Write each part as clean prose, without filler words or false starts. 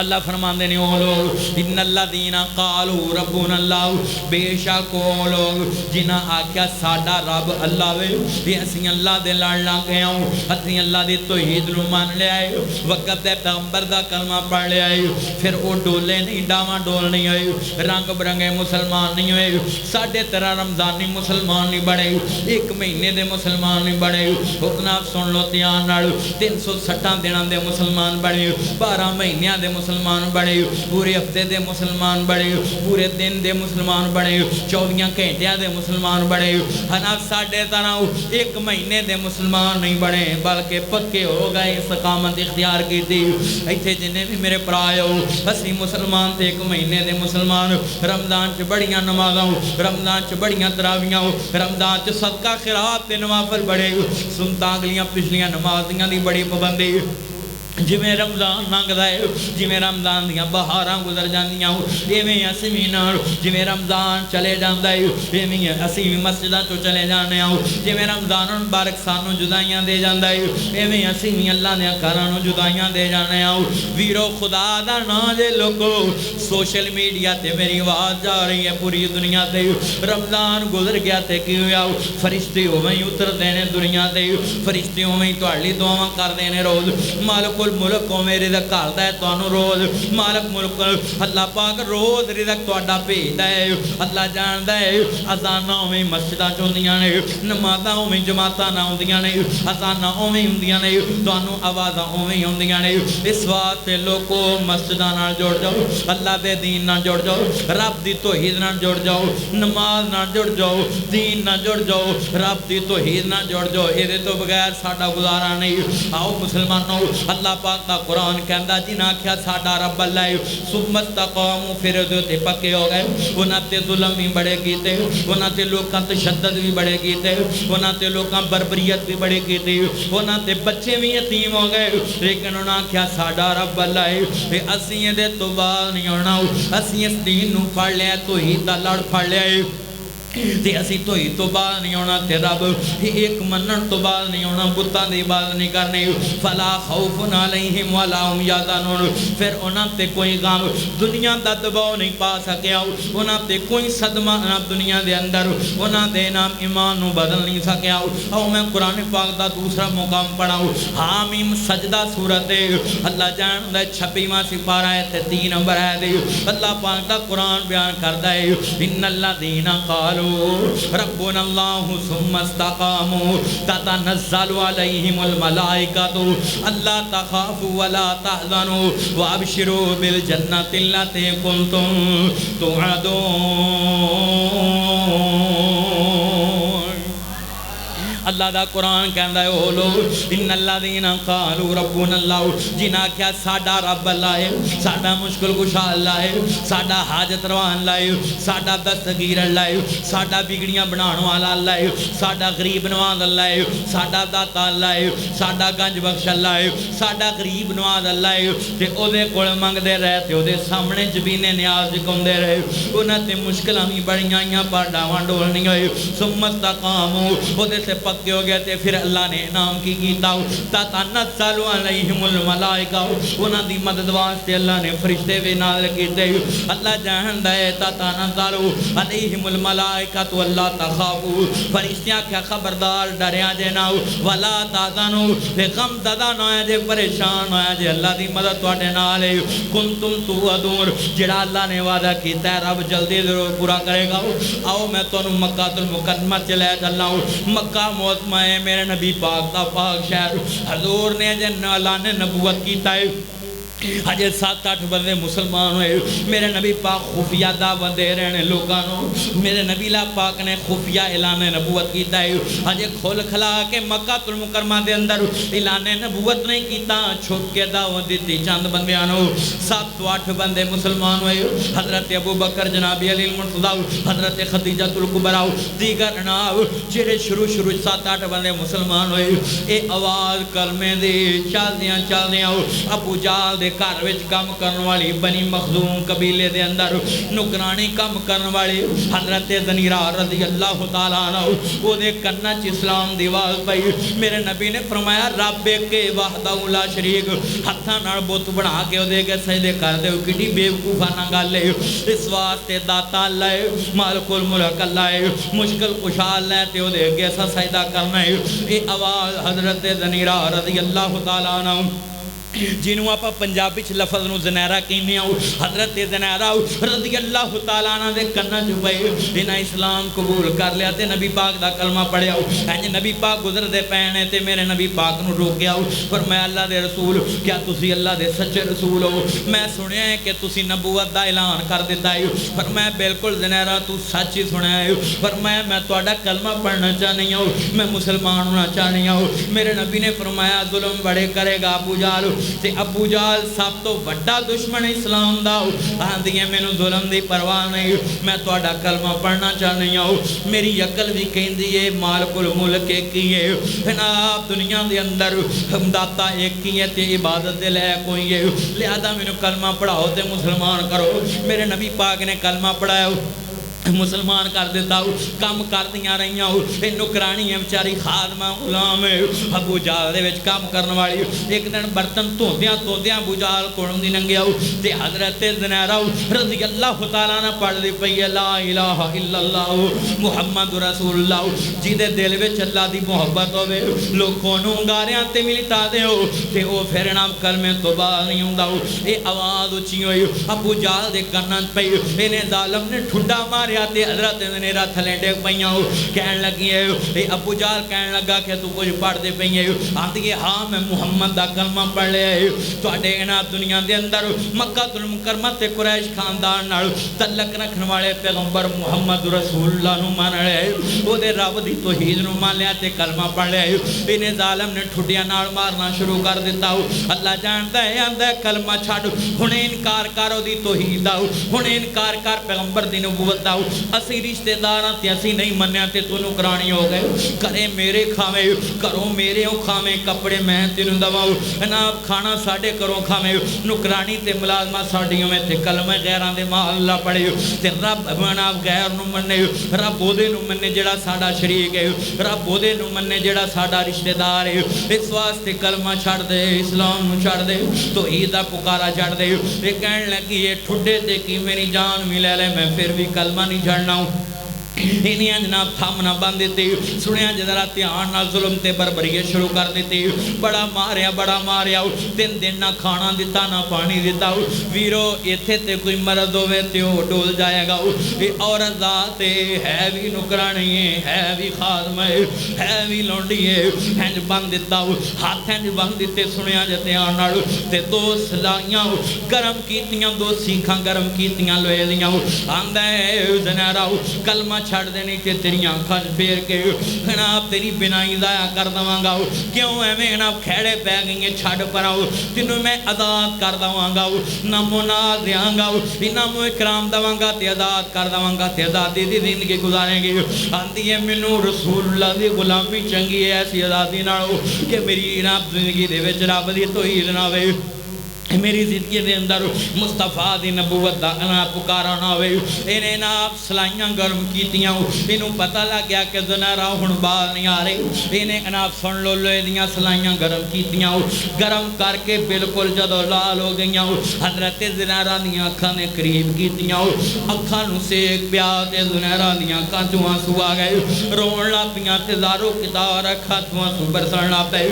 اللہ فرماندے نے او لوگ ان الذین قالوا ربنا اللہ بے شک او لوگ جنہاں آکھیا ساڈا رب اللہ وے تے اسی اللہ دے لڑ لگ گئے ہوں اسی اللہ دی توحید نو مان لیا ہے وقت دے پیغمبر دا کلمہ پڑھ لیا ہے پھر او ڈولے نہیں ڈاواں ڈول نہیں ہوئے رنگ برنگے مسلمان نہیں ہوئے ساڑھے تیرہ رمضانی مسلمان نہیں بڑے ایک مہینے دے مسلمان نہیں بڑے اتنا سن لو تیان ناڑ 360 دنوں دے مسلمان بڑے 12 مہینیاں دے مسلمان بڑے پورے ہفتے دے مسلمان بڑے پورے دن دے مسلمان بڑے 24 گھنٹیاں دے مسلمان بڑے ہنا ساڑھے طرح ایک مہینے دے مسلمان نہیں بڑے بلکہ پکے ہو گئے استقامت اختیار کی تھی ایتھے جنہیں بھی میرے پرائے ہو اسی مسلمان تے ایک مہینے دے مسلمان رمضان چ بڑیاں نمازاں رمضان چ بڑیاں تراویاں رمضان چ صدقہ خیرات تے نوافل بڑے سنتاں اگلیاں پچھلیاں نمازیاں دی بڑی پابندی جویں رمضان لنگدا ہے جویں رمضان دیاں بہاراں گزر جاندیاں ایویں اسی بھی نال جویں رمضان چلے جاندا ہے ایویں اسی بھی مسجداں تو چلے جانے ہاں جویں رمضان مبارک سانوں جدائیاں دے جاندا ہے ایویں اسی بھی اللہ دے گھراں نوں جدائیاں دے جانے ہاں ویرو خدا دا نام دے لوگو سوشل میڈیا تے میری آواز جا رہی ہے پوری دنیا تے رمضان گزر گیا تے کی ہویا فرشتے اوویں اتر دینے دنیا تے فرشتے اوویں تہاڈی دعاواں کر دینے روز مالک ملک کو میرے رزق کھالتا ہے تو روز مالک ملک اللہ پاک روز رزق تو اڈا بھیجدا ہے اللہ جاندا ہے اذاناں میں مسجداں چ ہوندیاں نے نمازاں میں جماعتاں نہ ہوندیاں نے اذاناں اوویں ہوندیاں نے تانوں آوازاں اوویں ہوندیاں نے اس واسطے لوگو مسجداں نال جڑ جاؤ اللہ دے دین نال جڑ جاؤ رب دی توحید نال جڑ جاؤ نماز نال جڑ جاؤ دین نال جڑ جاؤ رب دی توحید نال جڑ جاؤ اے تو بغیر ساڈا گزارا نہیں آؤ مسلمانوں اللہ پاک دا قرآن کہندا جنہاں کیا ساڈا رب اللہ ہے ثم استقاموا پھر تے پکے ہو گئے انہاں تے ظلم بھی بڑے کیتے انہاں تے لوکاں تشدد بھی بڑے کیتے انہاں تے لوکاں بربریت بھی بڑے کیتے انہاں تے بچے بھی یتیم ہو گئے لیکن انہاں کیا ساڈا رب اللہ ہے تے اسیں دے تو بعد نہیں ہونا اسیں اس دین نو پڑھ لیا توحید دا لڑ پڑھ لیا تے اسی توحید تو بعد نہیں ہونا تے رب ایک منن تو بعد نہیں ہونا بتاں دی عبادت نہیں کرنی فلا خوف علیہم ولا هم یحزنون پھر انہاں تے کوئی غم دنیا دا دباؤ نہیں پا سکیا انہاں تے کوئی صدمہ نہ دنیا دے اندر انہاں دے نام ایمان نو بدل نہیں سکیا او میں قرآن پاک دا دوسرا مقام پڑھاؤں حامیم سجدہ سورت اللہ جان دا 26واں سپارہ ہے تے 3 نمبر ہے اللہ پاک دا قرآن بیان کردا ہے ان الذین قالوا ربنا اللہ ثم استقاموا تتنزل علیہم الملائکۃ الا تخافوا ولا تحزنوا وابشروا بالجنۃ التي کنتم توعدون اللہ دا قرآن کہندا ہے او لوگ ان الذین قالوا ربنا اللہ جنہاں کیا ساڈا رب اللہ ہے ساڈا مشکل کشا اللہ ہے ساڈا حاجت روا اللہ ہے ساڈا دستگیر اللہ ہے ساڈا بگڑیاں بنانے والا اللہ ہے ساڈا غریب نواز اللہ ہے ساڈا داتا اللہ ہے ساڈا گنج بخش اللہ ہے ساڈا غریب نواز اللہ ہے تے او دے کول منگدے رہے تے او دے سامنے جبینے نیاز جکاوندے رہے انہاں تے مشکلاں وی بڑیاں آئیاں پر ڈاواں ڈول نہیں ہوئے ثم استقاموا او دے سے پکے ہو گئے تھے پھر اللہ نے انعام کی کیتا تتنزل علیہم الملائکہ انہاں دی مدد واسطے اللہ نے فرشتے بھی نازل کیتے اللہ جاندا ہے تتنزل علیہم الملائکہ تو اللہ تخافوا فرشتیاں کیا خبردار ڈریا جے نہ ولا تحزنوا غم زدہ نہ جے پریشان ہویا جے اللہ دی مدد تواڈے نال ہے کنتم توعدون جڑا اللہ نے وعدہ کیتا ہے رب جلدی ضرور پورا کرے گا آؤ میں تانوں مکہ المکرمہ چلے چلاؤں مکہ موسمہ ہے میرے نبی پاک دا پاک شہر حضور نے جن اللہ نے نبوت کیتا ہے ہجے 7-8 بندے مسلمان ہوئے میرے نبی پاک خفیہ دعوت دے رہے لوگانوں میرے نبی پاک نے خفیہ اعلان نبوت کیتا ہے ہجے کھول کھلا کے مکہ المکرمہ دے اندر اعلان نبوت نہیں کیتا چھپ کے دعوت دیتی چند بندیانوں 7-8 بندے مسلمان ہوئے حضرت ابو بکر جناب علی المرتضی حضرت خدیجہ الکبریٰ دیگر نام جڑے شروع 7-8 بندے مسلمان ہوئے اے آواز کلمے دے چل دیاں ابو جال دے دے گھر وچ کام کرن والی بنی مخزوم قبیلے دے اندر نکرانی کام کرن والی حضرت زنیرہ رضی اللہ تعالیٰ عنہ وہ دے کنہ چ اسلام دی آواز پئی میرے نبی نے فرمایا رب کے وحدہ لا شریک ہتھاں نال بت بنا کے او دے کے سجدے کر دے کڈی بیوقوفانہ گل ہے اس واسطے داتا اللہ ہے مالک الملک اللہ ہے مشکل کشا اللہ ہے تے او دے کے سجدہ کرنا ہے اے آواز حضرت زنیرہ رضی اللہ تعالیٰ عنہ جنہوں آپ پنجابی چھ لفظ نو زنیرہ کہنے ہو حضرت زنیرہ رضی اللہ تعالیٰ عنہ دے کنہ جو پہے انہاں اسلام قبول کر لیا تے نبی پاک دا کلمہ پڑھیا ہو اینجے نبی پاک گزر دے پہنے تے میرے نبی پاک نو روکیا ہو فرمایا اللہ دے رسول کیا تسی اللہ دے سچے رسول ہو میں سنیا ہے کہ تسی نبوت دا اعلان کر دیتا ہے فرمایا بالکل زنیرہ تو سچ ہی سنیا ہے فرمایا میں تہاڈا کلمہ پڑھنا چاہنی ہوں میں مسلمان ہونا چاہنی ہوں میرے نبی نے فرمایا ظلم بڑے کرے گا ابو جہل تے ابو جہل سب تو بڑا دشمن اسلام دا آندیے مینوں ظلم دی پرواہ نہیں میں تہاڈا کلمہ پڑھنا چاہنی ہوں میری عقل بھی کہندی ہے مالک الملک ایک ہی ہے جناب دنیا دے اندر داتا ایک ہی ہے تے عبادت دے لائق کوئی ہے لہذا مینوں کلمہ پڑھاؤ تے مسلمان کرو میرے نبی پاک نے کلمہ پڑھایا مسلمان کر دیتا ہوں کام کر دیا رہی ہوں نکرانی ہے بچاری خادمہ غلام ابو جہل دے وچ کام کرنے والی ایک دن برتن دھوندیاں ابو جہل کولوں دی لنگیا تے حضرت زنیرہ رضی اللہ تعالیٰ نے پڑھ دی پئی لا الہ الا اللہ محمد رسول اللہ جی دے دل وچ اللہ دی محبت ہوے لوکاں نوں گاریاں تے ملتا دے ہو تے او پھر نام کلمے تو باہر نہیں ہوندا اے آواز اچھی ہوئی ابو جہل دے کناں پئی اینے ظالم نے ٹھڈا ماریا تے حضرت زنیرہ تھلے ڈگ پئیاں کہن لگی ہے اے ابو جہل کہن لگا کہ تو کچھ پڑھ دے پئی ہے آندی ہے ہاں میں محمد دا کلمہ پڑھ لیا ہے تواڈے انہاں دنیا دے اندر مکہ المکرمہ تے قریش خاندان نال تعلق رکھن والے پیغمبر محمد رسول اللہ نو مان لیا ہے او دے رب دی توحید نو مان لیا تے کلمہ پڑھ لیا ہے انہیں ظالم نے ٹھڈیاں نال مارنا شروع کر دیتا اللہ جانتا ہے آندا ہے کلمہ چھڈ ہن انکار کر او دی توحید دا ہن انکار کر پیغمبر دی نبوت دا اسی رشتہ داراں تے اسی نہیں منیا تے تو نکرانی ہو گئے کرے میرے کھاویں کرو میرے او کھاویں کپڑے میں تینوں دواؤں جناب کھانا ساڈے کرو کھاویں نکرانی تے ملازمہ ساڈیوں میں تے کلمہ غیراں دے ماں اللہ پڑھے تے رب جناب غیر نو مننے رب او دے نو مننے جڑا ساڈا شریک ہے رب او دے نو مننے جڑا ساڈا رشتہ دار ہے اس واسطے کلمہ چھڑ دے اسلام نو چھڑ دے توحید دا پکارا چھڑ دے اے کہن لگی اے ٹھڈے تے کی میری جان بھی لے لے میں پھر بھی کلمہ نہیں چھڑنا ہوں انہیں جناب تھامنا بند دیتے سنیا جدرہ تیان نہ ظلم تے بربریت شروع کر دیتے بڑا ماریا تین دن نہ کھانا دیتا نہ پانی دیتا ویرو ایتھے تے کوئی مرد ہوئے تے وہ ڈول جائے گا عورت ذات ہے بھی نکرانی ہے بھی خادم ہے بھی لونڈی ہے ہنج بند دیتا ہاتھ ہنج بند دیتے سنیا جتیان نہ تے دو سلائیاں گرم کیتیاں دو سیکھاں گرم کیتیاں لوے دیاں آندہ ہے زنیرہ کلمہ چھڑ دینے تے تیری آنکھاں پھیر کے جناب تیری بنائی ضائع کر دواں گا کیوں ہے میں جناب کھیڑے پہ گئی ہیں چھڑ پراؤ تینوں میں آزاد کر دواں گا نمو ناز دیاں گا نمو اکرام دواں گا تے آزاد کر دواں گا تے آزادی دی زندگی گزاریں گے آندی ہے منو رسول اللہ دی غلامی چنگی ہے ایسی آزادی نہ ہو کہ میری جناب زندگی دے وچ رب دی توحید نہ ہوے میری زندگی دے اندر مصطفیٰ دی نبوت دا انا پکارا نہ ہوئے انہیں ناب سلائیاں گرم کیتیاں انہوں پتہ لگ گیا کہ زنیرہ ہن بال نہیں آ رہے انہیں اناب سن لو لوے دیاں سلائیاں گرم کیتیاں گرم کر کے بالکل جدو لال ہو گئیاں حضرت زنیرہ دیاں اکھاں نے قریب کیتیاں اکھاں نو سیک پیا تے زنیرہ دیاں اکھاں چوں آنسو آ گئے رون لا پیاں تے زارو کتار اکھاں چوں آنسو برسن لا پے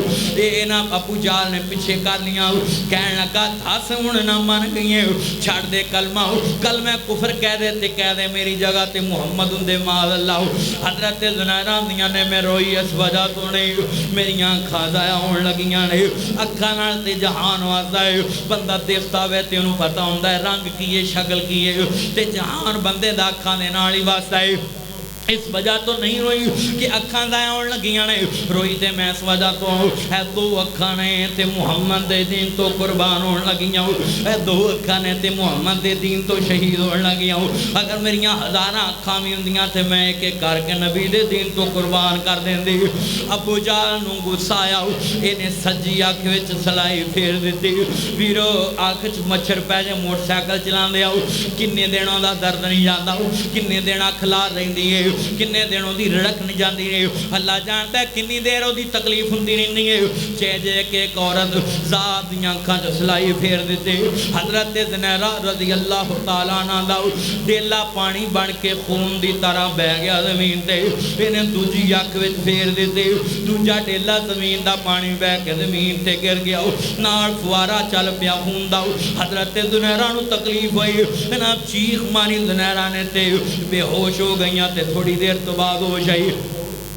اناب ابو جہل نے پیچھے کر لیاں کہنے لگا دھاس ہون نہ مان گئی ہیں چھڑ دے کلمہ کلمہ کفر کہہ دے میری جگہ تے محمد اندے ماذ اللہ حضرت زنیرہ دیاں نے میں روئی اس وجہ تو نہیں میری آنکھاں ضائع ہون لگیاں نہیں اکھاں نال تے جہان واسطہ ہے بندہ دیکھتا ہوئے تے انہوں پتہ ہوندا ہے رنگ کیے شکل کیے تے جہان بندے دا اکھاں دے نال ہی واسطہ ہے اس وجہ تو نہیں روئی کہ اکھاں دائیں آن لگیاں نے، روئی تے میں اس وجہ تو اے دو اکھاں نے تے محمد دے دین تو قربان ہون لگیاں، اے دو اکھاں نے تے محمد دے دین تو شہید ہون لگیاں۔ اگر میریاں ہزاراں اکھاں بھی ہوندیاں تے میں ایک ایک کر کے نبی دے دین تو قربان کر دیندی۔ ابو جہل نوں غصہ آیا، اینے سجی اکھ وچ سلائی پھیر دتی، ویرو اکھ وچ مچھر پے جے موٹر سائیکل چلاندے آؤ، کنے دنوں دا درد نہیں جاندا، کنے دن اکھ لار رہندی ہے، کنے دنوں دی رڑک نہیں جاندی ہے، اللہ جانتا ہے کنی دیر دی تکلیف ہوندی نہیں ہے۔ جے کہ ایک عورت ذات دیاں اکھاں چ سلائی پھیر دتے، حضرت زنیرہ رضی اللہ تعالیٰ عنہ دا ڈیلا پانی بن کے خون دی طرح بہ گیا زمین تے، انہیں دوجی اکھ وچ پھیر دتے، دوجا ڈیلا زمین دا پانی بہ کے زمین تے گر گیا، نال فوارا چل پیا خون دا۔ حضرت زنیرہ نو تکلیف ہوئی، جناب چیخ ماری زنیرہ نے تے بے ہوش ہو گئیاں تے تھوڑی دیر تو بعد ہو جائی۔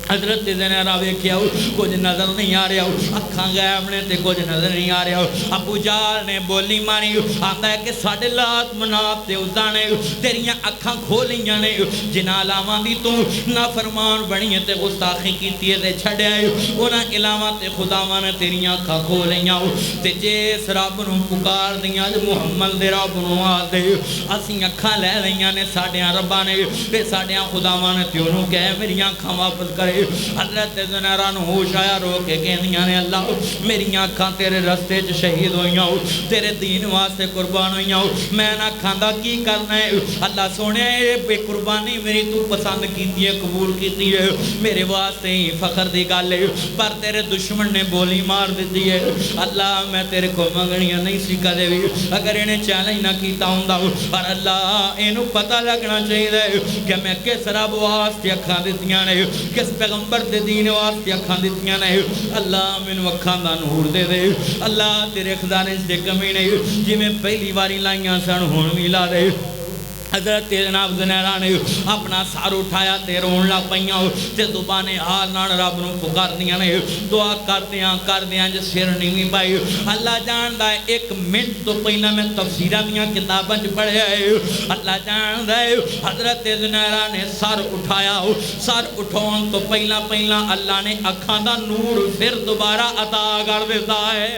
حضرت زنیرہ ویکھیا کچھ نظر نہیں آ رہا، اکھاں غائب نے تے کچھ نظر نہیں آ رہا۔ ابو جہل نے بولی ماری، آندا ہے کہ ساڈے لات منات تے عزا نے تیریاں اکھاں کھولیاں نے، جنہاں علاواں دی تو نافرمان بنی تے گستاخی کیتی تے چھڈیا، انہاں علاواں تے خداواں نے تیریاں اکھاں کھولیاں تے جس رب نوں پکار دیاں محمد دے رب نوں آ دے، اسیں اکھاں لے لیاں نے ساڈیاں رباں نے تے ساڈیاں خداواں نے تے انہوں کہے میریاں اکھاں واپس کرے۔ حضرت زنیرہ نو ہوش آیا، رو کے کہندیاں نے اللہ میریاں اکھاں تیرے رستے چ شہید ہوئیاں، تیرے دین واسطے قربان ہوئیاں، میں نہ کھاندا کی کرنا ہے؟ اللہ سونے بے قربانی میری تو پسند کیتی ہے، قبول کیتی ہے، میرے واسطے ہی فخر دی گل ہے، پر تیرے دشمن نے بولی مار دیتی ہے۔ اللہ میں تیرے کو منگنیاں نہیں سی کدے وی، اگر انہیں چیلنج نہ کیتا ہوندا، پر اللہ اینو پتہ لگنا چاہیے کہ میں کس رب واسطے اکھاں دتیاں نے، کس پیغمبر دے دین واسطے اکھاں دتیاں نے۔ اللہ مینوں اکھاں دا نور دے دے، اللہ تیرے خزانے سے کمی نہیں، جی میں پہلی باری لائیاں سن ہن وی لا دے۔ حضرت جناب زنیرہ نے اپنا سار اٹھایا تے رون لگ پئیاں تے زبانے حال نال رب نوں پکاردیاں نے، دعا کردیاں جے سر نہیں پائی۔ اللہ جاندا ہے ایک منٹ تو پہلا میں تفسیراں دیاں کتاباں وچ پڑھیا ہے، اللہ جاندا ہے حضرت زنیرہ نے سر اٹھایا، سر اٹھاون تو پہلا اللہ نے اکھاں دا نور پھر دوبارہ عطا کر دیتا ہے۔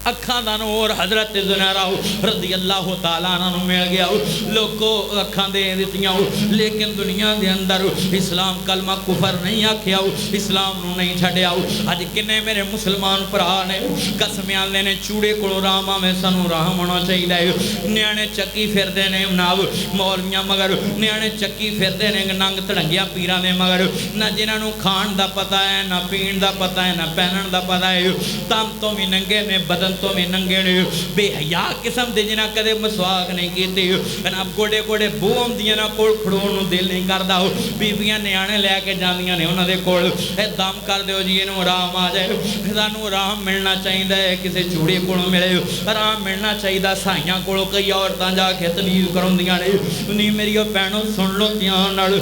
اکھاں دا نور حضرت زنیرہ رضی اللہ تعالیٰ عنہ مل گیا، لوگوں اکھاں دے دتیاں، لیکن دنیا دے اندر اسلام کلمہ کفر نہیں آکھیا، اسلام نو نہیں چھڈیا۔ اج کنے میرے مسلمان بھرا نے قسمیاں لینے چوڑے کولوں راما میں سانو رحم ہونا چاہیے، نیانے چکی پھردے نے جناب مولویاں مگر، نیانے چکی پھردے نے ننگ تڑنگیاں پیراں دے مگر، نہ جنہاں نو کھان دا پتہ ہے، نہ پین دا پتہ ہے، نہ پہنن دا پتہ ہے، تن تو بھی ننگے نے بدن تو میں ننگے نے، بے حیا قسم دے جنہاں کدے مسواک نہیں کیتے، جناب گوڑے گوڑے بوم دیاں نہ کول کھڑون نو دل نہیں کردا، بیبیاں نیانے لے کے جاندیاں نے انہاں دے کول، اے دم کر دیو جی اینوں آرام آ جائے، سانوں آرام ملنا چاہیے، کسے چوڑے کولوں ملے آرام ملنا چاہیے، سائیاں کولوں کئی عورتاں جا کے تمیز کراندیاں نے، نہیں میری بہنوں سن لو دھیان نال،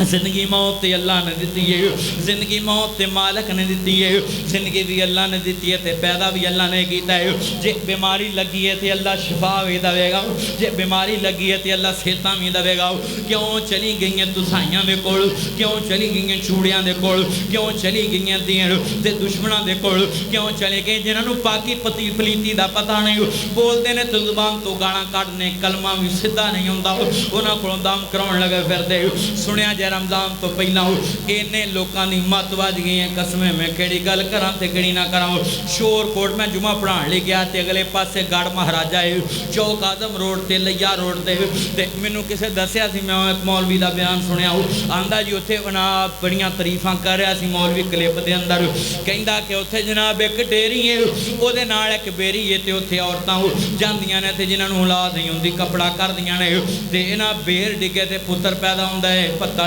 زندگی موت تے اللہ نے دیتی ہے، زندگی موت تے مالک نے دیتی ہے، زندگی بھی اللہ نے دیتی ہے تے پیدا بھی اللہ نے کیتا ہے، جے بیماری لگی ہے تے اللہ شفا بھی دے گا، جے بیماری لگی ہے تے اللہ صحتاں بھی دے گا۔ کیوں چلی گئی ہیں تسائیاں دے کول، کیوں چلی گئی ہیں چوڑیاں دے کول، کیوں چلی گئی ہیں دین تے دشمناں دے کول، کیوں چلے گئے جنہاں نوں پاکی پتی پلیتی دا پتہ نہیں، بولدے نے تے زبان تو گالاں کڈنے کلمہ بھی سیدھا نہیں ہوندا، انہاں کولوں دم کراون لگے پھردے۔ سنیا جے رمضان تو پہلا اینے لوکاں دی مت وج گئی ہیں، قسمیں میں کیڑی گل کراں تے کیڑی نہ کراں۔ شور کوٹ میں جمعہ پڑھان لے گیا تے اگلے پاسے گڑ مہاراجا ہے، چوک آدم روڈ تے لیا روڈ تے مینوں کسے دسیا سی، میں ایک مولوی دا بیان سنیا، آندا جی اوتھے جناب بڑیاں تعریفاں کر رہا سی مولوی کلپ دے اندر، کہندا کہ اوتھے جناب ایک ڈیری ہے، او دے نال ایک بیری ہے تے اوتھے عورتاں جاندیاں نے تے جنہاں نوں اولاد نہیں ہوندی کپڑا کردیاں نے تے انہاں بیر ڈگے تے پتر پیدا ہوندا ہے، پتا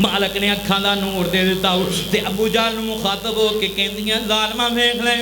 مالک نے اکھاں دا نور دے دیتا ہو تے ابو جہل مخاطب ہو کے کہندیاں ظالمہ ویکھ لے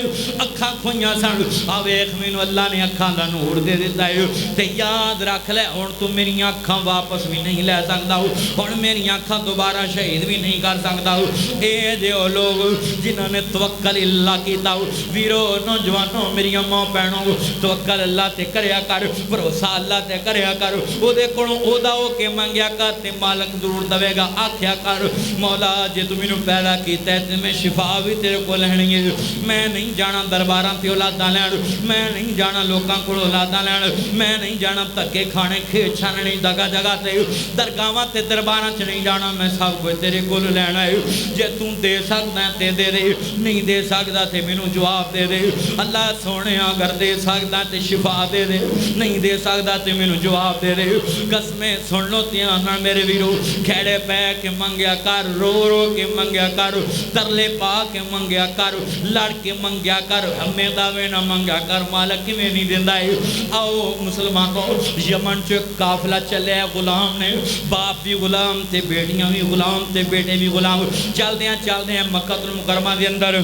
اکھاں کھوئیاں سن آ ویکھ مینوں اللہ نے اکھاں دا نور دے دیتا ہے تے یاد رکھ لے ہن تو میری اکھاں واپس بھی نہیں لے سکدا ہن میری اکھاں دوبارہ شہید بھی نہیں کر سکدا اے جو لوگ جنہاں نے توکل اللہ کیتا ہو ویرو نوجوانوں میری ماں بہنوں توکل اللہ تے کریا کر بھروسہ اللہ تے کریا کر او دے کولوں اودا ہو کے منگیا کر تے مالک ضرور دے گا آکھیا کر مولا جے تو مینوں پیدا کیتا ہے تے میں شفا بھی تیرے کول لینی ہے میں نہیں جانا درباراں تے اولاداں لین میں نہیں جانا لوکاں کول اولاداں لین میں نہیں جانا دھکے کھانے کھیت چھاننے جگہ جگہ تے درگاہاں تے درباراں چ نہیں جانا میں سب کچھ تیرے کول لینا ہے جے تو دے سکدا تے دے دے نہیں دے سکدا تے مینوں جواب دے دے اللہ سونیا اگر دے سکدا تے شفا دے دے نہیں دے سکدا تے مینوں جواب دے دے قسمیں سن لو دھیان نال میرے ویرو کھڑے پے کے منگیا کر رو رو کے منگیا کر ترلے پا کے منگیا کر لڑ کے منگیا کر ہمیں دعوے نہ منگیا کر مالک میں نہیں دیندا ہے آؤ مسلمانوں یمن چ قافلہ چلے غلام نے باپ بھی غلام تے بیٹیاں بھی غلام تے بیٹے بھی غلام چل دے مکہ المکرمہ دے اندر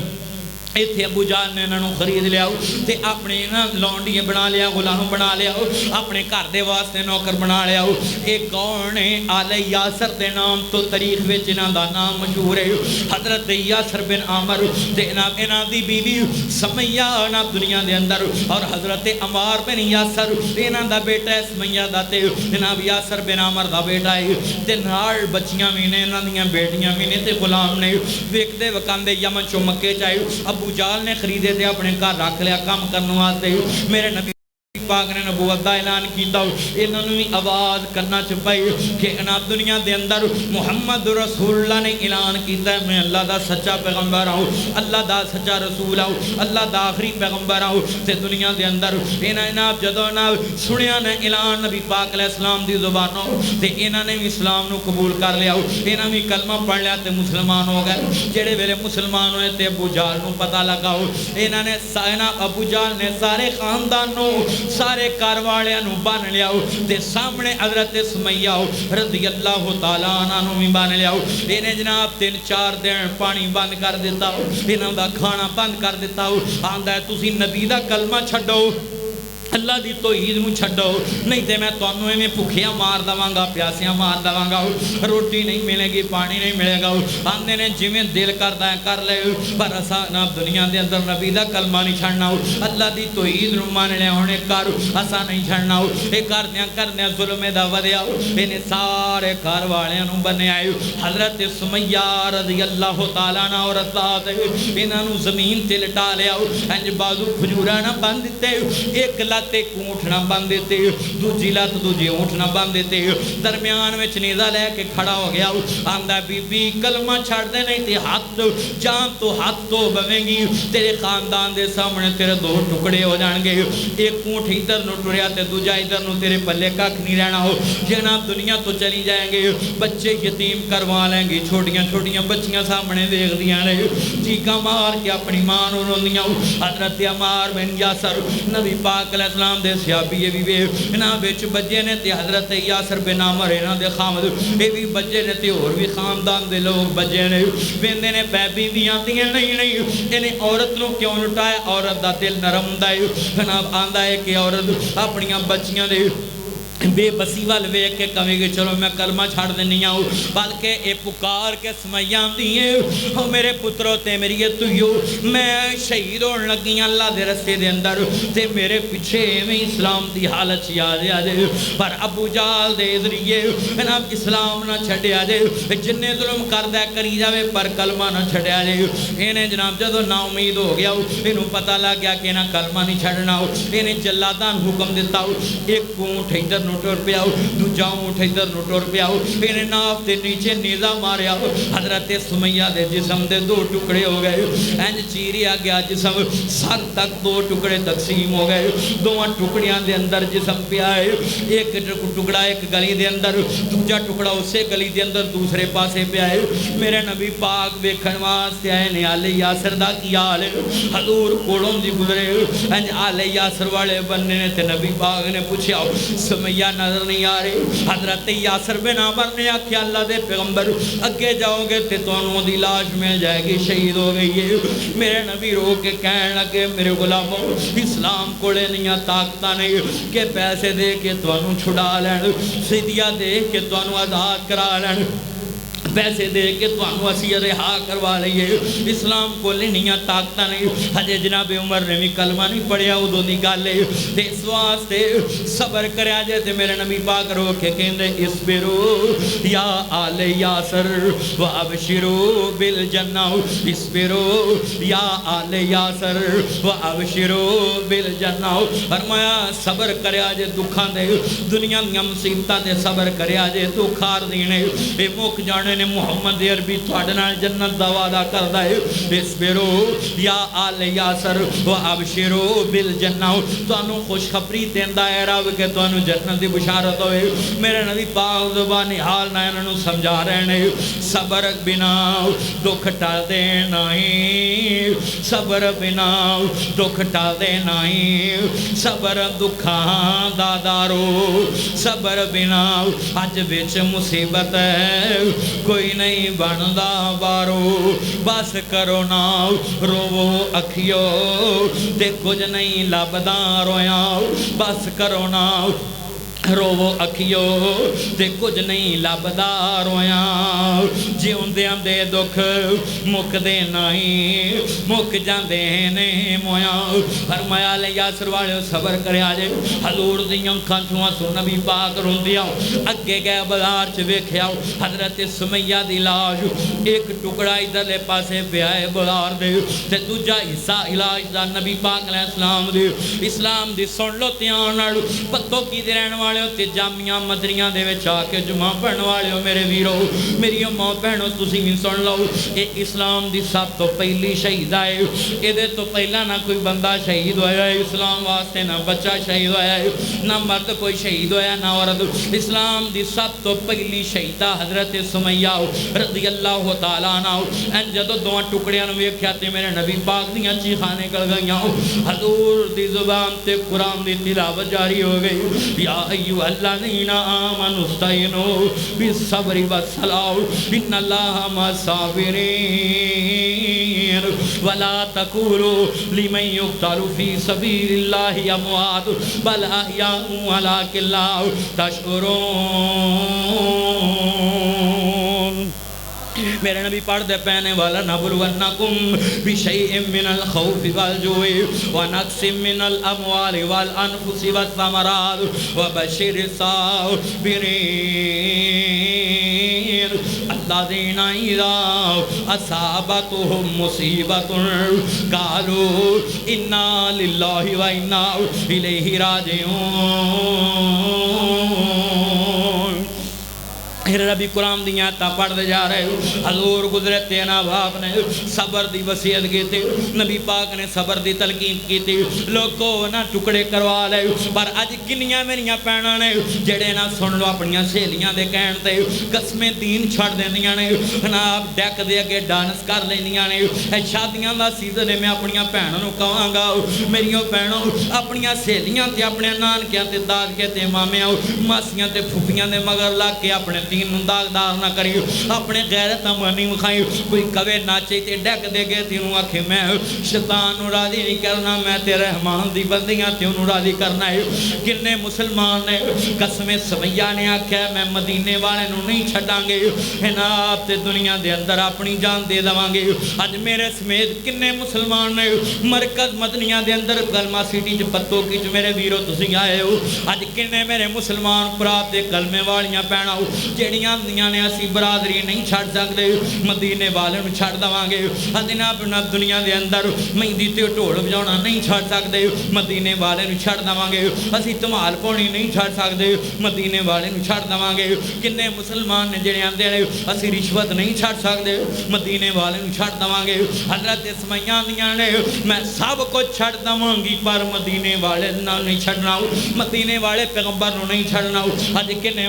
ایتھے ابو جہل نے انہوں خرید لیا تے اپنے لونڈیاں بنا لیا غلام بنا لیا اپنے گھر دے واسطے نوکر بنا لیا ایک کون ہے آل یاسر دے نام تو تاریخ وچ انہاں دا نام مشہور ہے حضرت یاسر بن عامر تے انہاں دی بیوی سمیہ انہاں دنیا دے اندر اور حضرت عمار بن یاسر انہاں دا بیٹا ہے سمیہ دا تے انہاں یاسر بن عامر دا بیٹا ہے تے نال بچیاں وی نے انہاں دیاں بیٹیاں وی نے تے غلام نے ویکھدے وکاندے یمن چوں مکے چ آئے ابو جہل نے خریدے تھے اپنے گھر رکھ لیا کام کرنے واسطے میرے نبی پاک نے نبوت دا اعلان کیتا انہوں نے آواز کرنا چپائی کہ انہاں دنیا دے اندر محمد رسول اللہ نے اعلان کیتا ہے میں اللہ دا سچا پیغمبر ہوں اللہ دا سچا رسول ہوں اللہ دا آخری پیغمبر ہوں تے دنیا دے اندر انہاں جدوں سنیا نے اعلان نبی پاک علیہ السلام دی زبانوں تے انہاں نے اسلام نو قبول کر لیا انہاں بھی کلمہ پڑھ لیا تے مسلمان ہو گئے جڑے ویلے مسلمان ہوئے تے ابو جہل نو پتہ لگا انہاں نے ابو جہل نے سارے خاندان نو سارے کاروالیاں نو بان لیا تے سامنے حضرت سمیہ رضی اللہ تعالیٰ عنہ نو بھی بان لیا انہیں جناب 3-4 دن پانی بند کر دیتا انہوں دا کھانا بند کر دیتا آندہ ہے تسی نبی دا کلمہ چھڑو اللہ دی توحید مو چھڑو نہیں تے میں تانوں میں بھکھیاں مار دواں گا پیاسیاں مار دواں گا روٹی نہیں ملے گی پانی نہیں ملے گا آندے نے جویں دل کردا ہے کر لے پر اساں نا دنیا دے اندر نبی دا کلمہ نہیں چھڑنا اللہ دی توحید نو ماننے ہونے کر اساں نہیں چھڑنا اے کردیاں ظلم دا ودیا انہیں سارے گھر والےاں نو بنے آئے حضرت سمیہ رضی اللہ تعالیٰ عنہ اور ذات انہاں نو زمین تے لٹا لیا انج بازو کھجوراں نہ بند دتے ایک تے اونٹ نہ بند دیتے دوجی لات دوجی اونٹ نہ بند دیتے درمیان میں نیزہ لے کے کھڑا ہو گیا آندہ بی بی کلمہ چھڑ دے نہیں تے ہاتھ جان تو ہاتھ تو بویں گی تیرے خاندان دے سامنے تیرے 2 ٹکڑے ہو جان گے ایک اونٹ ادھر نو ٹریا تے دوجا ادھر نو تیرے پلے کاک نہیں رہنا ہو جناب دنیا تو چلی جائیں گے بچے یتیم کروا لیں گے چھوٹیاں چھوٹیاں بچیاں سامنے دیکھ دیاں رہے چیکا مار کے اپنی ماں نو روندیاں حضرت عمار بن یاسر نبی پاک علیہ السلام دے صحابی یہ بھی انہاں بچ بجے نے تے حضرت یاسر بن عمر انہاں دے خامد یہ بھی بجے نے تے اور بھی خاندان دے لوگ بجے نے ویندے نے بیبی دیاں دیاں نہیں انہیں عورت نو کیوں لٹایا عورت دا دل نرم دا جناب آندا ہے کہ عورت اپنیاں بچیاں دے بے بسی وال ویکھ کے کہے گے چلو میں کلمہ چھڑ دینی ہوں بلکہ اے پکار کے سمیہ دیئے او میرے پتروں تے میری تویو میں شہید ہون لگی اللہ دے رستے دے اندر تے میرے پیچھے میں اسلام دی حالت یاد آجے پر ابو جہل دے ذریعے جناب اسلام نہ چھڑے آجے جنہیں ظلم کردہ کری جاوے پر کلمہ نہ چھڑے آجے انہیں جناب جدو نا امید ہو گیا انہوں پتہ لگ گیا کہ انہیں کلمہ نہیں چھڑنا انہیں جلادان حکم دیتا ایک اونٹ ادھر ٹور پیا دو جاؤں اٹھے ادھر نو ٹور پیا انہیں ناف دے نیچے نیزہ ماریا حضرت سمیہ دے جسم دے 2 ٹکڑے ہو گئے اینج چیریا گیا جسم سر تک 2 ٹکڑے تقسیم ہو گئے 2 ٹکڑیاں دے اندر جسم پیا ہے ایک ٹکڑا ایک گلی دے اندر دوجا ٹکڑا اسے گلی دے اندر دوسرے پاسے پیا ہے میرے نبی پاک ویکھن واسطے آئے نے آل یاسر دا کی حال حضور کوڑوں دی گزرے اینج آل یاسر والے بننے نے تے نبی پاک نے پوچھا سمیہ سمیہ نظر نہیں آ رہے. حضرت یاسر بن عمر نے آکھیا اللہ دے پیغمبر اگے جاؤ گے تے تانوں دی لاش مل جائے گی, شہید ہو گئی ہے. میرے نبی رو کے کہن لگے میرے غلاموں اسلام کولے نہیں طاقتاں نہیں کہ پیسے دے کے تانوں چھڑا لین, فدیہ دے کے تانوں آزاد کرا لین, پیسے دے کے تانوں اسی رہا کروا لئیے. اسلام کو لینیاں طاقتاں نہیں. ہجے جناب عمر نے بھی کلمہ نہیں پڑھیا ادوں دی گل ہے. تے اس واسطے صبر کریا جے. تے میرے نبی پاک رو کے کہندے اصبروا یا آل یاسر وابشروا بالجنہ, اصبروا یا آل یاسر وابشروا بالجنہ. فرمایا صبر کریا جے دکھاں دے, دنیا دیاں مصیبتاں تے صبر کریا جے دکھ عارضی نے اے مک جانے نے. محمد عربی تھوڑے نال جنت دا وعدہ کردا ہے. اصبروا یا آل یاسر وابشروا بالجنہ. تانوں خوشخبری دیندا ہے رب کہ تانوں جنت دی بشارت ہوئے. میرے نبی پاک زبانی حال نہ انہوں سمجھا رہے ہیں صبر بنا دکھ ٹال دے نہیں, صبر بنا دکھ ٹال دے نہیں, صبر دکھاں دا دارو, صبر بنا اج وچ مصیبت ہے کوئی نہیں بندا بارو. بس کرو نا روو اکھیو تے کچھ نہیں لبدا رویاں, بس کرو نا روو اکھیو تے کچھ نہیں لبدا رویاں. جیوندیاں دے دکھ مک دے نہیں مک جاندے نے مویاں. فرمایا لے یاسر والے صبر کریا جے. حضور دیاں اکھاں چوں آنسو نبی پاک روندیاں اگے گئے بازار چ ویکھیا حضرت سمیہ دی لاش ایک ٹکڑا ادھرلے پاسے پیا ہے بازار دے تے دوجا حصہ علاج دا نبی پاک علیہ السلام دی. اسلام دی سن لو دھیان نال پتو کی دے رہن والے تے جامعہ مدریاں دے وچ آ کے جمعہ پڑھن والے ہو میرے ویرو میری ماں بہنو تسی بھی سن لو. اے اسلام دی سب تو پہلی شہید ہے. اے دے تو پہلا نہ کوئی بندہ شہید ہویا ہے اسلام واسطے, نہ بچہ شہید ہویا ہے, نہ مرد کوئی شہید ہویا نہ عورت. اسلام دی سب تو پہلی شہیدہ حضرت سمیہ رضی اللہ تعالیٰ عنہ. این جدو دو ٹکڑیاں نو ویکھیا تے میرے نبی پاک دیاں چیخاں نکل گئیاں. حضور دی زبان تے قرآن دی تلاوت جاری ہو گئی. یا ایھا الذین آمنوا استعینوا بالصبر والصلاۃ ان اللہ مع الصابرین ولا تقولوا لمن یقتل فی سبیل اللہ اموات بل احیاء ولکن لا تشعرون. میرے نبی پڑھ دے پہنے والا نبلونکم بشیء من الخوف والجوع ونقص من الاموال والانفس والثمرات وبشر الصابرین الذین اذا اصابتهم مصیبۃ قالوا انا للہ وانا الیہ راجعون. ربی قرآن دی آیتاں پڑھ دے جا رہے. حضور گزرے تینا باپ نے صبر دی وصیت کی تھی, نبی پاک نے صبر دی تلقین کی تھی. لوگوں نہ ٹکڑے کروا لے پر اج کنیاں میریاں پینا نے جڑے نہ سن لو اپنیاں سہیلیاں دے کہن تے قسمیں دین چھڑ دیندیاں نے, جناب ڈیک دے اگے ڈانس کر لیندیاں نے. اے شادیاں دا سیزن ہے, میں اپنیاں بہنوں نوں کہاں گا میریوں بہنوں اپنیاں سہیلیاں تے اپنے نانکیاں تے دادکے تے مامیاں ماسیاں تے پھوپھیاں دے مگر لگ کے اپنے دین داغدار نہ کری, اپنے غیرت امانی مکھائی. کوئی کوے ناچے تے ڈیک دے گے تینوں آکھے میں شیطان نو راضی نہیں کرنا, میں تے رحمان دی بندیاں تے انہوں راضی کرنا ہے. کنے مسلمان نے قسم سمیہ نے آکھیا میں مدینے والے نو نہیں چھڈاں گے, جناب تے دنیا دے اندر اپنی جان دے دواں گے. اج میرے سمیت کنے مسلمان نے مرکز مدنیاں دے اندر کلمہ سٹی چ پتو کی چ میرے ویرو تسی آئے ہو. اج کنے میرے مسلمان پرات دے کلمے والیاں پینا جڑیاں دیاں نے اسی برادری نہیں چھڑ سکدے, مدینے والے نو چھڑ دواں گے. جناب نہ دنیا دے اندر مہندی تے ڈھول وجاونا نہیں چھڑ سکدے, مدینے والے نو چھڑ دواں گے. اسی دھمال پاؤنی نہیں چھڑ سکدے, مدینے والے نو چھڑ دواں گے. کنے مسلمان نے جڑے آندے نے اسی رشوت نہیں چھڑ سکدے, مدینے والے نو چھڑ دواں گے. حضرت سمیہ دیاں نے میں سب کچھ چھڑ دواں گی پر مدینے والے نہ نہیں چھڑنا, مدینے والے پیغمبر نو نہیں چھڑنا. اج کنے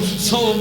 100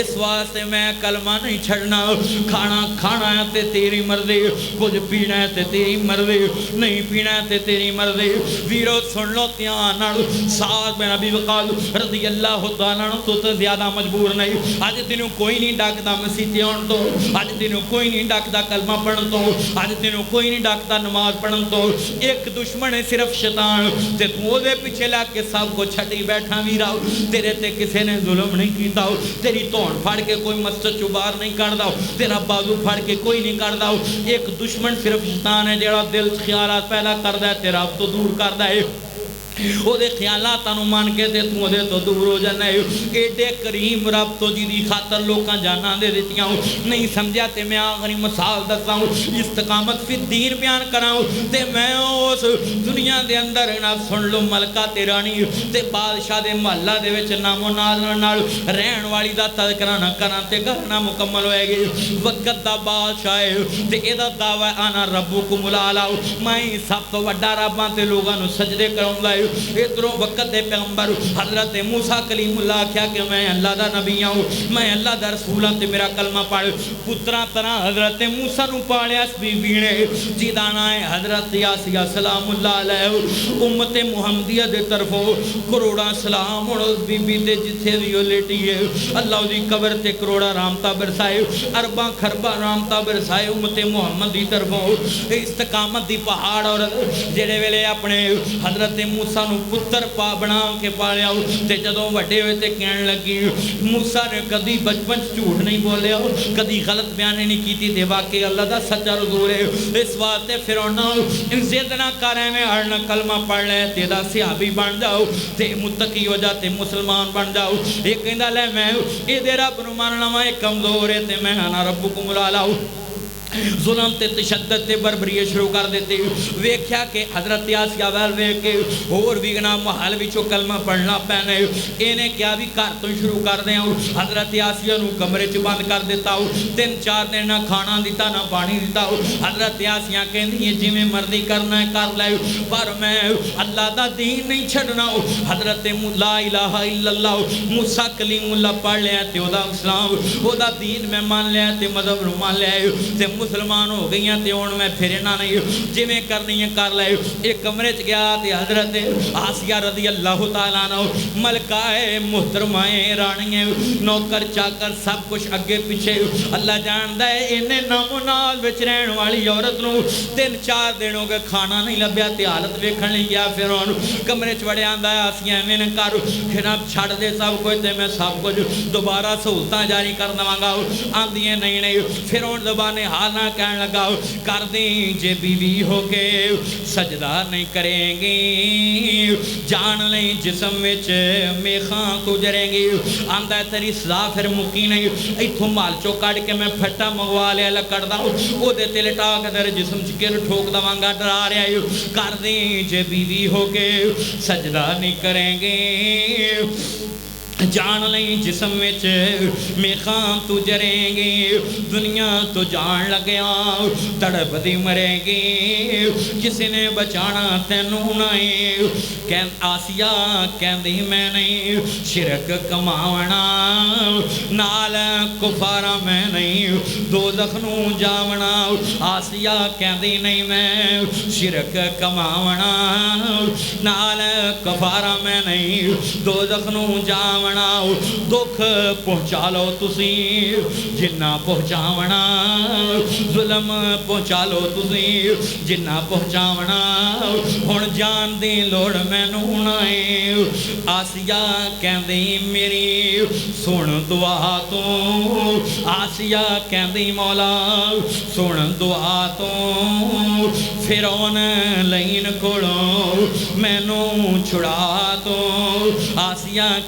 اس واسطے میں کلمہ نہیں چھڑنا کھانا کھانا ہے تے تیری مرضی کچھ پینا ہے تے تیری مرضی نہیں پینا ہے تے تیری مرضی ویرو سن لو تیان سعد بن ابی وقاص رضی اللہ تعالیٰ تو زیادہ مجبور نہیں آج تینوں کوئی نہیں ڈاکتا مسیح آن تو آج تینوں کوئی نہیں ڈاکتا کلمہ پڑھن تو آج تینوں کوئی نہیں ڈاکتا نماز پڑھن تو ایک دشمن ہے صرف شیطان تے تو دے پیچھے لگ کے سب کو چھٹی بیٹھا ویرا تیرے تے کسے نے ظلم نہیں کیتا تیری تون پھاڑ کے کوئی مسجد چوں باہر نہیں کردا تیرا بازو پھاڑ کے کوئی نہیں کردا ایک دشمن صرف شیطان ہے جڑا دل خیالات پیدا کردا ہے تیرا تو دور کردا ہے او دے خیالات انو مان کے تے تو دے تو دور ہو جانا ہے ایڈے کریم رب تو جی دی خاطر لوکاں جانا دے دیتیاں نہیں سمجھا تے میں آخری مثال دستا ہوں استقامت فی الدین بیان کراؤں تے میں اس دنیا دے اندر نہ سن لو ملکہ تے رانی تے بادشاہ دے محلہ دے وچ نام و نال رہن والی دا تذکرہ نہ کراں تے گھر مکمل ہوئے گی وقت دا بادشاہ ہے تے اے دا دعوی آنا ربکم الاعلی میں سب تو وڈا رباں تے لوگاں نو سجدے کراؤں گا ادھروں وقت دے پیغمبر حضرت موسیٰ کلیم اللہ کیا کہ میں اللہ دا نبی ہوں میں اللہ دا رسول ہوں تے میرا کلمہ پڑھ پترہ طرح حضرت موسیٰ نو پاڑیا اس بی بینے جیدانا ہے حضرت یاسیہ سلام اللہ علیہ امت محمدیہ دے طرفوں کروڑا سلام اور اس بی بی دے جتھے دیو لیٹی ہے اللہ دی قبر تے کروڑا رامتہ برسائے ارباں خربہ رامتہ برسائے امت محمدی طرفوں استقامت دی پہاڑ اور جڑے ویلے اپنے حضرت موسیٰ نو پتر پا بنا کے پالیا تے جدوں وڈے ہوئے تے کہنے لگی موسیٰ نے کدی بچپن جھوٹ نہیں بولیا کدی غلط بیان نہیں کیتی تے واقعی اللہ دا سچا رسول ہے اس واسطے فرعون ان ضد نہ کرے میں ہر کلمہ پڑھ لے تے دا صحابی بن جاؤ تے متقی ہو جا تے مسلمان بن جاؤ یہ کہندا لے میں اے دے رب نو ماننا میں کمزور ہے تے میں انا ربکم الاعلی ظلم تے تشدد تے بربری شروع کر دیتے ویکھیا کہ حضرت آسیہ ویل ویکھ کے اور بھی گنا محل وچوں کلمہ پڑھنا پینے انہیں کیا بھی گھر تو شروع کر دیں حضرت آسیہ نو کمرے چ بند کر دیتا ہو 3-4 دن نہ کھانا دیتا نہ پانی دیتا ہو حضرت آسیہ کہندی ہے جویں مرضی کرنا ہے کر لے پر میں اللہ دا دین نہیں چھڈنا حضرت لا الہ الا اللہ موسیٰ کلیم اللہ پڑھ لیا تے او دا اسلام او دا دین میں مان لیا تے مذہب نو مان لیا تے مسلمان ہو گئی ہیں تے ہن میں پھرنا نہیں جویں کرنی ہے کر لے ایک کمرے چ گیا تے حضرت آسیہ رضی اللہ تعالیٰ عنہ ملکہ محترمہ رانی نوکر چاکر سب کچھ اگے پیچھے اللہ جاندا ہے انہیں نام و نال وچ رہن والی عورت نو 3-4 دنوں کے کھانا نہیں لبیا تے حالت ویکھن لئی گیا فرعون کمرے چ وڑیا آندا ہے آسیہ ایویں نہ کر جناب چھڑ دے سب کچھ تے میں سب کچھ دوبارہ سہولتاں جاری کر دواں گا آندی ہے نہیں فرعون زبان حال نہ کہنے لگا کر دیں جے بیوی ہو کے سجدہ نہیں کریں گی جان لیں جسم وچ میخاں گزریں گی آندا ہے تیری صلاح پھر مکی نہیں ایتھوں مال چو کٹ کے میں پھٹا منگوا لیا لکڑ دا او دے تے لٹا کے تیرے جسم چ کل ٹھوک دواں گا ڈرا رہا ہے کر دیں جے بیوی ہو کے سجدہ نہیں کریں گے جان لیں جسم وچ میخاں تو جریں گے دنیا تو جان لگیا تڑپ دی مریں گے کسی نے بچانا تینوں نہیں آسیہ کہندی میں نہیں شرک کماونا نال کفارا میں نہیں دوزخ نو جاونا آسیہ کہندی نہیں میں شرک کماونا نال کفارا میں نہیں دوزخ نو جاونا دکھ پہنچا لو تسی جنہ پہنچاونا ظلم پہنچا لو تسی جنہ پہنچاونا ہن جان دی لوڑ مینوں نہیں آسیہ کہندی میری سن دعا تو آسیہ کہندی مولا سن دعا تو فرعون لین کولوں مینوں چھڑا تو آسیہ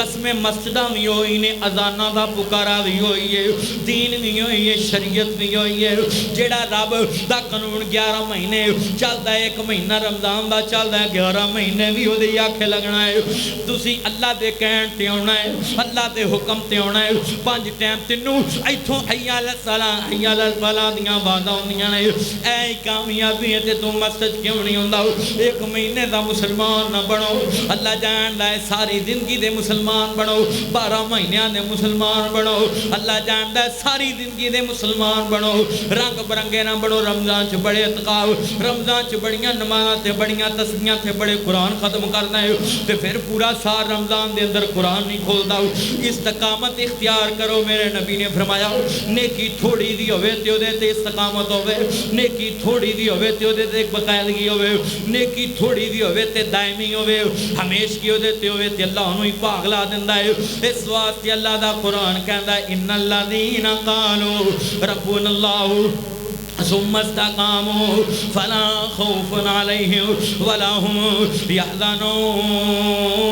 قسمیں مسجداں بھی ہوئی نے اذاناں دا پکارا بھی ہوئی ہے دین بھی ہوئی ہے شریعت بھی ہوئی ہے جیڑا رب دا قانون 11 مہینے چلدا ہے 1 مہینہ رمضان دا چلدا ہے 11 مہینے بھی او دی آکھے لگنا ہے تسی اللہ دے کہن تے آنا ہے اللہ دے حکم تے آنا ہے 5 ٹائم تینوں ایتھوں حی علی الصلاۃ حی علی الفلاح دیاں آوازاں ہوندیاں نے اے کامیابی ہے تے تو مسجد کیوں نہیں ہوندا 1 مہینے دا مسلمان نہ بنو اللہ جاندا ہے ساری زندگی دے مسلمان بنو 12 مہینیاں دے مسلمان بنو اللہ جاندا ہے ساری زندگی دے مسلمان بنو رنگ برنگے نہ بنو رمضان چ بڑے اتقاء رمضان چ بڑیاں نمازاں تے بڑیاں تسبیحاں تے بڑے قرآن ختم کرنا ہے تے پھر پورا سال رمضان دے اندر قرآن نہیں کھولدا استقامت اختیار کرو میرے نبی نے فرمایا نیکی تھوڑی دی ہوے تے اودے تے استقامت ہوے نیکی تھوڑی دی ہوے تے اودے تے باقاعدگی ہوے نیکی تھوڑی دی ہوے تے دائمی ہوے ہمیشہ اودے تے ہوے تے اللہ انہوں ہی بھاگ لا دیندا ہے اس واسطے اللہ دا قرآن کہندا ہے ان الذین قالوا ربنا اللہ ثم استقاموا فلا خوف عليهم ولا هم يحزنون